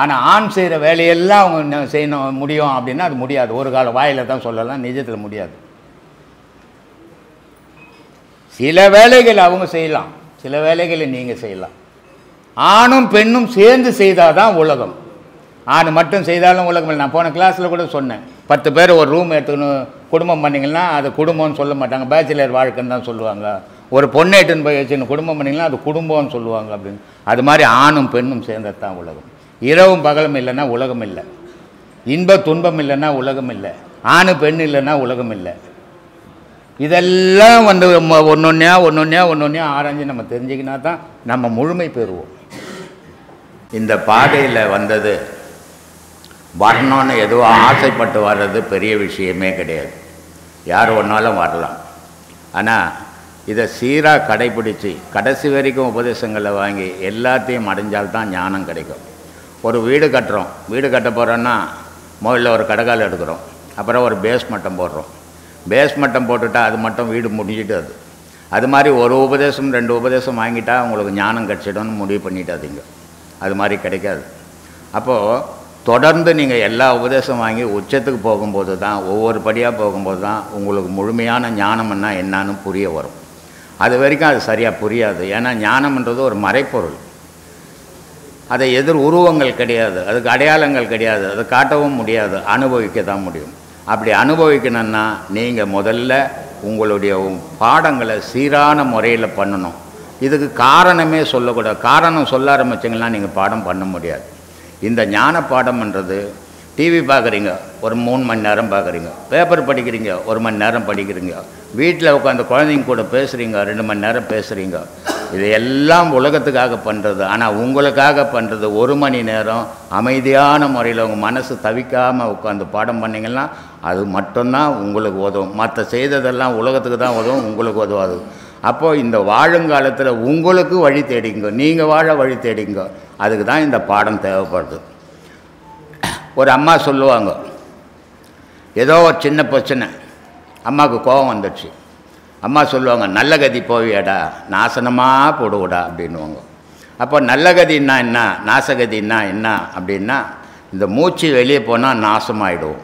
ஆனால் ஆண் செய்கிற வேலையெல்லாம் அவங்க செய்யணும் முடியும் அப்படின்னா அது முடியாது. ஒரு கால வாயில் தான் சொல்லலாம், நிஜத்தில் முடியாது. சில வேலைகள் அவங்க செய்யலாம், சில வேலைகளை நீங்கள் செய்யலாம். ஆணும் பெண்ணும் சேர்ந்து செய்தால் தான் உலகம். ஆண் மட்டும் செய்தாலும் உலகம் இல்லை. நான் போன கிளாஸில் கூட சொன்னேன், 10 பேர் ஒரு ரூம் எடுத்துக்கணும் குடும்பம் பண்ணிங்கன்னா அது குடும்பம்னு சொல்ல மாட்டாங்க, பேச்சுலர் வாழ்க்கைன்னு தான் சொல்லுவாங்க. ஒரு பொண்ணு எட்டுன்னு போய் வச்சுன்னு குடும்பம் பண்ணிங்கன்னா அது குடும்பம்னு சொல்லுவாங்க அப்படின்னு. அது மாதிரி ஆணும் பெண்ணும் சேர்ந்தது தான் உலகம். இரவும் பகலும் இல்லைன்னா உலகம் இல்லை. இன்ப துன்பம் இல்லைன்னா உலகம் இல்லை. ஆணு பெண் இல்லைன்னா உலகம் இல்லை. இதெல்லாம் வந்து ஒன்றொன்னையா ஆராய்ஞ்சு நம்ம தெரிஞ்சுக்கினா தான் நம்ம முழுமை பெறுவோம். இந்த பாதையில் வந்தது வரணும்னு எதுவும் ஆசைப்பட்டு வர்றது பெரிய விஷயமே கிடையாது. யார் ஒன்றாலும் வரலாம். ஆனால் இதை சீராக கடைப்பிடிச்சு கடைசி வரைக்கும் உபதேசங்களை வாங்கி எல்லாத்தையும் அடைஞ்சால்தான் ஞானம் கிடைக்கும். ஒரு வீடு கட்டுறோம், வீடு கட்ட போகிறோன்னா முதல்ல ஒரு கடைக்கால் எடுக்கிறோம், அப்புறம் ஒரு பேஸ் மட்டம் போடுறோம். பேஸ் மட்டம் போட்டுட்டா அது மட்டும் வீடு முடிஞ்சிட்டு அது மாதிரி ஒரு உபதேசம் 2 உபதேசம் வாங்கிட்டா உங்களுக்கு ஞானம் கிடச்சிடும்னு முடிவு பண்ணிட்டாதீங்க. அது மாதிரி கிடைக்காது. அப்போது தொடர்ந்து நீங்கள் எல்லா உபதேசம் வாங்கி உச்சத்துக்கு போகும்போது தான், ஒவ்வொரு படியாக போகும்போது தான் உங்களுக்கு முழுமையான ஞானம்னா என்னான்னு புரிய வரும். அது வரைக்கும் அது சரியாக புரியாது. ஏன்னா ஞானம்ன்றது ஒரு மறைப்பொருள். அதை எதிர் உருவங்கள் கிடையாது, அதுக்கு அடையாளங்கள் கிடையாது, அதை காட்டவும் முடியாது, அனுபவிக்க தான் முடியும். அப்படி அனுபவிக்கணும்னா நீங்கள் முதல்ல உங்களுடைய பாடங்களை சீரான முறையில் பண்ணணும். இதுக்கு காரணமே சொல்லக்கூடாது. காரணம் சொல்ல ஆரம்பிச்சிங்கன்னா நீங்கள் பாடம் பண்ண முடியாது. இந்த ஞான பாடம்ன்றது டிவி பார்க்குறீங்க, ஒரு 3 மணி நேரம் பார்க்குறீங்க, பேப்பர் படிக்கிறீங்க, 1 மணி நேரம் படிக்கிறீங்க, வீட்டில் உட்காந்து குழந்தைங்க கூட பேசுகிறீங்க, 2 மணி நேரம் பேசுகிறீங்க. இது எல்லாம் உலகத்துக்காக பண்ணுறது. ஆனால் உங்களுக்காக பண்ணுறது 1 மணி நேரம் அமைதியான முறையில் உங்கள் மனசு தவிக்காமல் உட்காந்து பாடம் பண்ணிங்கன்னா அது மட்டும்தான் உங்களுக்கு உதவும். மற்ற செய்ததெல்லாம் உலகத்துக்கு தான் உதவும், உங்களுக்கு உதவாது. அப்போது இந்த வாழுங்காலத்தில் உங்களுக்கு வழி தேடிங்க, நீங்கள் வாழ வழி தேடிங்க. அதுக்கு தான் இந்த பாடம் தேவைப்படுது. ஒரு அம்மா சொல்லுவாங்க, ஏதோ ஒரு சின்ன பிரச்சனை, அம்மாவுக்கு கோபம் வந்துடுச்சு. அம்மா சொல்லுவாங்க, நல்ல கதி போவியாடா, நாசனமாக போடுவோடா அப்படின்வாங்க. அப்போ நல்ல கதின்னா என்ன, நாசகதின்னா என்ன அப்படின்னா, இந்த மூச்சு வெளியே போனால் நாசமாகிடுவோம்,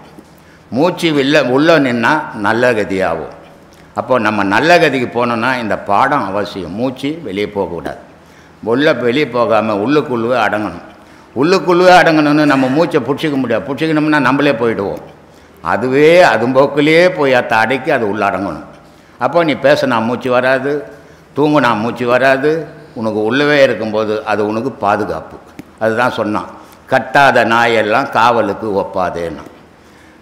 மூச்சு உள்ளே நின்னால் நல்ல கதியாகும். அப்போது நம்ம நல்ல கதிக்கு போனோன்னா இந்த பாடம் அவசியம். மூச்சு வெளியே போகக்கூடாது. வெளியே போகாமல் உள்ளுக்குள்ளே அடங்கணும். உள்ளுக்குள்ளே அடங்கணும்னு நம்ம மூச்சை பிடிச்சிக்க முடியாது. பிடிச்சிக்கணும்னா நம்மளே போயிடுவோம். அதுவே அதும்போக்கிலே போய் அதை அடக்கி அது உள்ள அடங்கணும். அப்போ நீ பேசினா மூச்சு வராது, தூங்குனா மூச்சு வராது. உனக்கு உள்ளவே இருக்கும்போது அது உனக்கு பாதுகாப்பு. அதுதான் சொன்னான், கட்டாத நாயெல்லாம் காவலுக்கு ஒப்பாதேன்னா.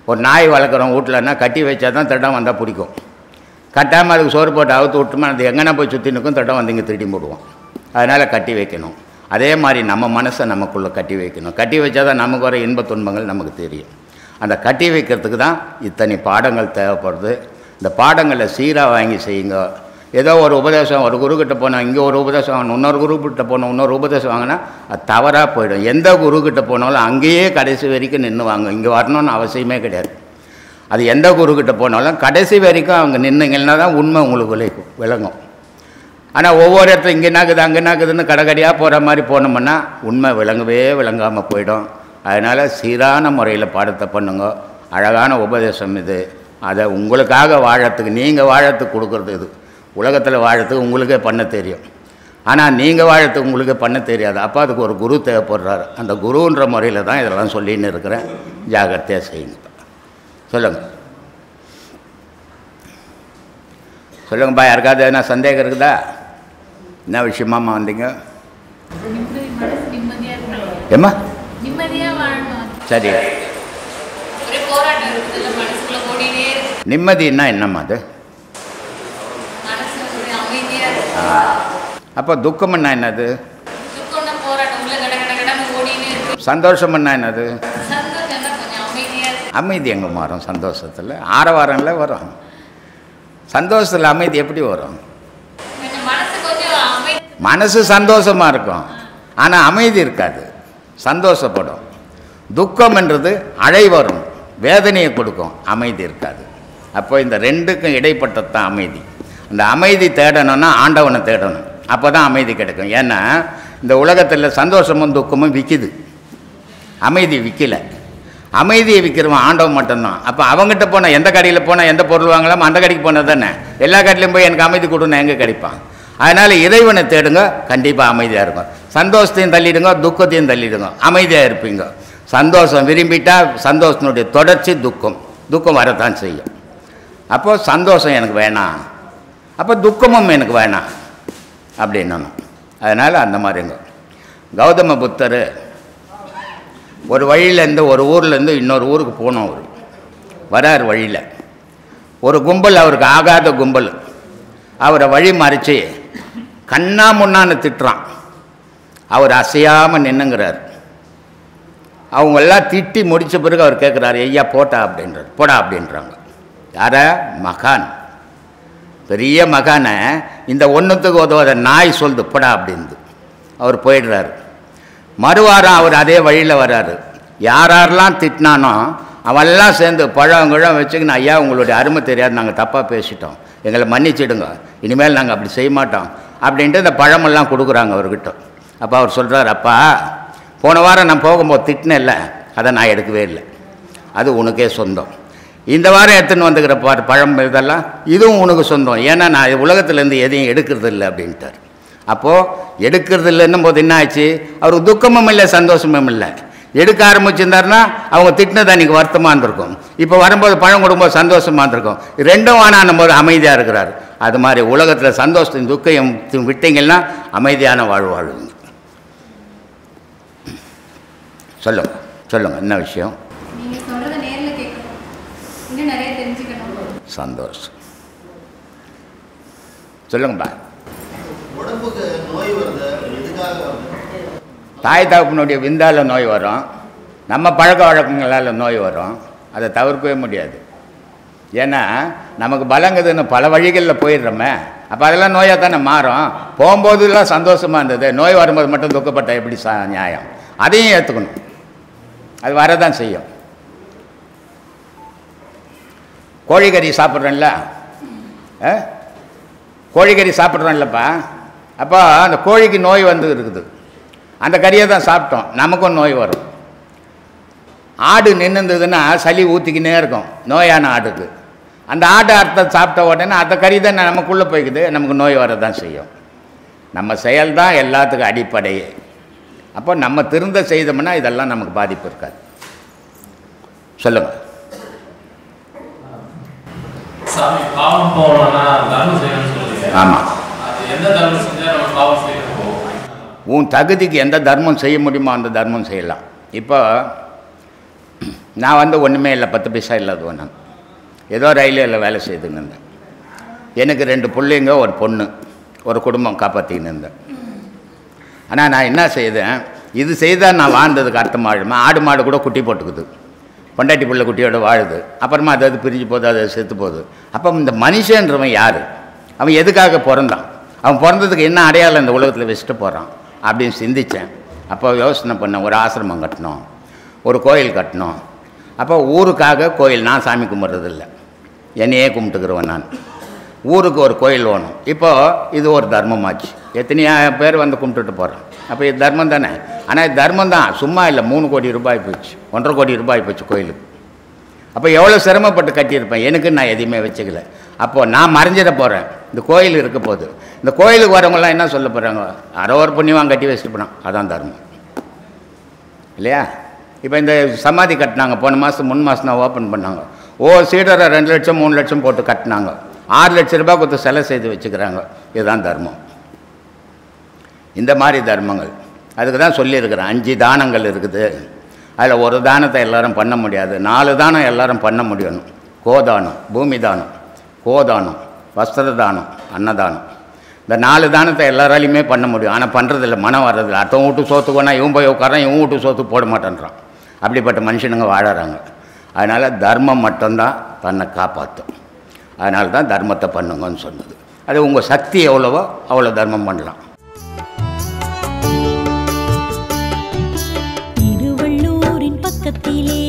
ஒரு நாய் வளர்க்குறோம் வீட்டிலன்னா கட்டி வச்சா தான் திருடம் வந்தால் பிடிக்கும். கட்டாமல் அதுக்கு சோறு போட்டு அவுத்து விட்டுமா அது எங்கன்னா போய் சுற்றி நிற்கும், திருடம் வந்து இங்கே திருடி போடுவோம். அதனால் கட்டி வைக்கணும். அதே மாதிரி நம்ம மனசை நமக்குள்ளே கட்டி வைக்கணும். கட்டி வச்சா தான் நமக்கு வர இன்பத் துன்பங்கள் நமக்கு தெரியும். அந்த கட்டி வைக்கிறதுக்கு தான் இத்தனை பாடங்கள் தேவைப்படுது. இந்த பாடங்களை சீராக வாங்கி செய்யுங்க. ஏதோ ஒரு உபதேசம் ஒரு குருக்கிட்ட போனால் இங்கே ஒரு உபதேசம் வாங்கணும், இன்னொரு குருக்கிட்ட போனோம் இன்னொரு உபதேசம் வாங்கினா அது தவறாக போயிடும். எந்த குருக்கிட்ட போனாலும் அங்கேயே கடைசி வரைக்கும் நின்று வாங்க. இங்கே வரணும்னு அவசியமே கிடையாது. அது எந்த குருக்கிட்ட போனாலும் கடைசி வரைக்கும் அவங்க நின்றுங்கன்னா தான் உண்மை உங்களுக்கு விளங்கும். ஆனால் ஒவ்வொரு இடத்துல இங்கே நாக்குது அங்கே நாக்குதுன்னு கடைக்கடியாக போகிற மாதிரி போனோம்னா உண்மை விளங்காமல் போயிடும். அதனால் சீரான முறையில் பாடத்தை பண்ணுங்க. அழகான உபதேசம் இது. அதை உங்களுக்காக வாழறதுக்கு நீங்கள் வாழறதுக்கு கொடுக்குறது இது. உலகத்தில் வாழறதுக்கு உங்களுக்கே பண்ண தெரியும், ஆனால் நீங்கள் வாழறதுக்கு உங்களுக்கே பண்ண தெரியாது. அப்போ அதுக்கு ஒரு குரு தேவைப்படுறாரு. அந்த குருன்ற முறையில் தான் இதெல்லாம் சொல்லின்னு இருக்கிறேன். ஜாகிரதையாக செய்யுங்க. சொல்லுங்கள் சொல்லுங்கப்பா. யாருக்காவது எதனா சந்தேகம் இருக்குதா? என்ன விஷயமாம்மா வந்தீங்க? ஏம்மா சரி, நிம்மதினா என்னம்மா அது? அப்போ துக்கம்னா என்னது? சந்தோஷம்னா என்னது? அமைதி எங்கே மாறும்? சந்தோஷத்தில் ஆரவாரம்ல வரும். சந்தோஷத்தில் அமைதி எப்படி வரும்? மனசு சந்தோஷமாக இருக்கும், ஆனால் அமைதி இருக்காது. சந்தோஷப்படும். துக்கம்ன்றது அழை வரும், வேதனையை கொடுக்கும், அமைதி இருக்காது. அப்போ இந்த ரெண்டுக்கும் இடைப்பட்டது தான் அமைதி. அந்த அமைதி தேடணும்னா ஆண்டவனை தேடணும். அப்போ தான் அமைதி கிடைக்கும். ஏன்னா இந்த உலகத்தில் சந்தோஷமும் துக்கமும் விற்கிது, அமைதி விற்கலை. அமைதியை விற்கிறவன் ஆண்டவன் மட்டும்தான். அப்போ அவங்ககிட்ட போனால் எந்த கடையில் போனால் எந்த பொருள் வாங்கலாம் அந்த கடைக்கு போனால் தானே. எல்லா கடையிலையும் போய் எனக்கு அமைதி கொடுன்னு எங்கே கிடைப்பான்? அதனால் இறைவனை தேடுங்க, கண்டிப்பாக அமைதியாக இருக்கும். சந்தோஷத்தையும் தள்ளிடுங்க, துக்கத்தையும் தள்ளிடுங்க, அமைதியாக இருப்பீங்க. சந்தோஷம் விரும்பிட்டால் சந்தோஷத்தினுடைய தொடர்ச்சி துக்கம் வரத்தான் செய்யும். அப்போது சந்தோஷம் எனக்கு வேணாம், அப்போ துக்கமும் எனக்கு வேணாம் அப்படின்னணும். அதனால் அந்த மாதிரிங்க. கௌதம புத்தர் ஒரு வழியிலேருந்து ஒரு ஊர்லேருந்து இன்னொரு ஊருக்கு போனோம். அவர் வரார். வழியில் ஒரு கும்பல், அவருக்கு ஆகாத கும்பல், அவரை வழி மறைச்சி கண்ணா முன்னான்னு திட்டுறான். அவர் அசையாமல் நின்னுங்கிறார். அவங்கெல்லாம் திட்டி முடித்த பிறகு அவர் கேட்குறாரு, ஐயா போட்டா அப்படின்றார். போடா அப்படின்றாங்க. யார? மகான், பெரிய மகானை இந்த ஒன்றுத்துக்கு உதவாத நாய் சொல்லுது போடா அப்படின்னு. அவர் போயிடுறாரு. மறுவாரம் அவர் அதே வழியில் வர்றாரு. யாரெல்லாம் திட்டினானோ அவெல்லாம் சேர்ந்து பழங்கிழம் வச்சுக்கின்னு, ஐயா உங்களுடைய அருமை தெரியாது, நாங்கள் தப்பாக பேசிட்டோம், எங்களை மன்னிச்சிடுங்க, இனிமேல் நாங்கள் அப்படி செய்ய மாட்டோம் அப்படின்ட்டு இந்த பழமெல்லாம் கொடுக்குறாங்க அவர்கிட்ட. அப்போ அவர் சொல்கிறார், அப்பா போன வாரம் நான் போகும்போது திட்டினேன்ல, அதை நான் எடுக்கவே இல்லை, அது உனக்கே சொந்தம். இந்த வாரம் எடுத்துன்னு வந்துக்கிற பழம் இதெல்லாம் இதுவும் உனக்கு சொந்தம், ஏன்னா நான் உலகத்துலேருந்து எதையும் எடுக்கிறது இல்லை அப்படின்ட்டார். அப்போது எடுக்கிறது இல்லைன்னும் போது என்ன ஆச்சு? அவருக்கு துக்கமும் இல்லை சந்தோஷமும் இல்லை. எடுக்க ஆரம்பிச்சிருந்தாருன்னா அவங்க திட்டினது அன்றைக்கி வருத்தமாக இருந்திருக்கும், இப்போ வரும்போது பழம் கொடுக்கும்போது சந்தோஷமாக இருந்திருக்கும். ரெண்டும் வானானும் போது அமைதியாக இருக்கிறார். அது மாதிரி உலகத்தில் சந்தோஷத்தையும் துக்கையும் விட்டீங்கன்னா அமைதியான வாழ்வாழுங்க. சொல்லுங்க என்ன விஷயம்? சந்தோஷம். சொல்லுங்கப்பா. தாய் தகப்பனுடைய விந்தால நோய் வரும், நம்ம பழக்க வழக்கங்களால் நோய் வரும், அதை தவிர்க்கவே முடியாது. ஏன்னா நமக்கு பலங்குதுன்னு பல வழிகளில் போயிடுறோமே, அப்போ அதெல்லாம் நோயாக தானே மாறும். போகும்போதுலாம் சந்தோஷமாக இருந்தது, நோய் வரும்போது மட்டும் துக்கப்பட்ட எப்படி நியாயம்? அதையும் ஏற்றுக்கணும், அது வரதான் செய்யும். கோழிக்கறி சாப்பிட்றோம்ல, கோழிக்கறி சாப்பிட்றோம் இல்லைப்பா, அப்போ அந்த கோழிக்கு நோய் வந்து இருக்குது, அந்த கறியை தான் சாப்பிட்டோம், நமக்கும் நோய் வரும். ஆடு நின்றுந்ததுன்னா சளி ஊற்றிக்கினே இருக்கும், நோயான ஆடுக்கு. அந்த ஆட்டை அறுத்த சாப்பிட்ட உடனே அந்த கறி தான் நமக்குள்ளே போய்க்குது, நமக்கு நோய் வரதான் செய்யும். நம்ம செயல் தான் எல்லாத்துக்கும் அடிப்படையே. அப்போ நம்ம திருந்த செய்தோம்னா இதெல்லாம் நமக்கு பாதிப்பு இருக்காது. சொல்லுங்கள். ஆமாம், உன் தகுதிக்கு எந்த தர்மம் செய்ய முடியுமோ அந்த தர்மம் செய்யலாம். இப்போ நான் ஒன்றுமே இல்லை, 10 பைசா இல்லாதவன். நான் ஏதோ ரயில்வேயில் வேலை செய்துன்னு இருந்தேன். எனக்கு 2 பிள்ளைங்க, ஒரு பொண்ணு, ஒரு குடும்பம் காப்பாற்றின்னு இருந்தேன். ஆனால் நான் என்ன செய்தேன், இது செய்தால் நான் வாழ்ந்ததுக்கு அர்த்தமாகுமா? ஆடு மாடு கூட குட்டி போட்டுக்குது, பொண்டாட்டி பிள்ளை குட்டியோட வாழுது, அப்புறமா அது பிரிஞ்சு போகுது, அது செத்து போகுது. அப்போ இந்த மனுஷன்றவன் யார்? அவன் எதுக்காக பிறந்தான்? அவன் பிறந்ததுக்கு என்ன அடையாளம் இந்த உலகத்தில் வச்சுட்டு போகிறான் அப்படின்னு சிந்தித்தேன். அப்போ யோசனை பண்ணேன், ஒரு ஆசிரமம் கட்டணும், ஒரு கோயில் கட்டணும். அப்போ ஊருக்காக கோயில், நான் சாமி கும்பிட்றதில்லை, என்னையே கும்பிட்டுக்கிறவன் நான். ஊருக்கு ஒரு கோயில் வேணும். இப்போது இது ஒரு தர்மமாச்சு. எத்தனையோ பேர் கும்பிட்டுட்டு போகிறான். அப்போ இது தர்மம் தானே. ஆனால் இது தர்மம் தான், சும்மா இல்லை. 3 கோடி ரூபாய் போச்சு, 1.5 கோடி ரூபாய் போச்சு கோயிலுக்கு. அப்போ எவ்வளோ சிரமப்பட்டு கட்டியிருப்பேன். எனக்கு நான் எதையுமே வச்சுக்கல. அப்போது நான் மறைஞ்சிட போகிறேன், இந்த கோயில் இருக்க போகுது. இந்த கோயிலுக்கு வரவங்களாம் என்ன சொல்ல போகிறாங்க? அரை ஒரு புண்ணியமாக கட்டி வச்சுட்டு போனான், அதான் தர்மம் இல்லையா? இப்போ இந்த சமாதி கட்டினாங்க, போன மாதம் 3 மாதம் தான் ஓப்பன் பண்ணாங்க. சீடரை 2 லட்சம் 3 லட்சம் போட்டு கட்டினாங்க. 6 லட்ச ரூபாய் கொடுத்து சிலை செய்து வச்சுக்கிறாங்க. இதுதான் தர்மம். இந்த மாதிரி தர்மங்கள் அதுக்கு தான் சொல்லியிருக்கிறேன். 5 தானங்கள் இருக்குது. அதில் ஒரு தானத்தை எல்லோரும் பண்ண முடியாது, 4 தானம் எல்லோரும் பண்ண முடியணும். கோதானம், பூமி தானம், கோதானம், வஸ்திர தானம், அன்னதானம். இந்த 4 தானத்தை எல்லாராலையுமே பண்ண முடியும். ஆனால் பண்ணுறதில்ல, மனம் வர்றதில்லை. அடுத்தவன் வீட்டு சோத்துக்கோனா இவன் போய் உட்காரான், இவன் வீட்டு சோத்து போட மாட்டேன்றான். அப்படிப்பட்ட மனுஷனுங்க வாழறாங்க. அதனால் தர்மம் மட்டும்தான் தன்னை காப்பாற்றும். அதனால தான் தர்மத்தை பண்ணுங்கன்னு சொன்னது. அது உங்கள் சக்தி எவ்வளவோ அவ்வளோ தர்மம் பண்ணலாம். திருவள்ளூரின் பக்கத்திலே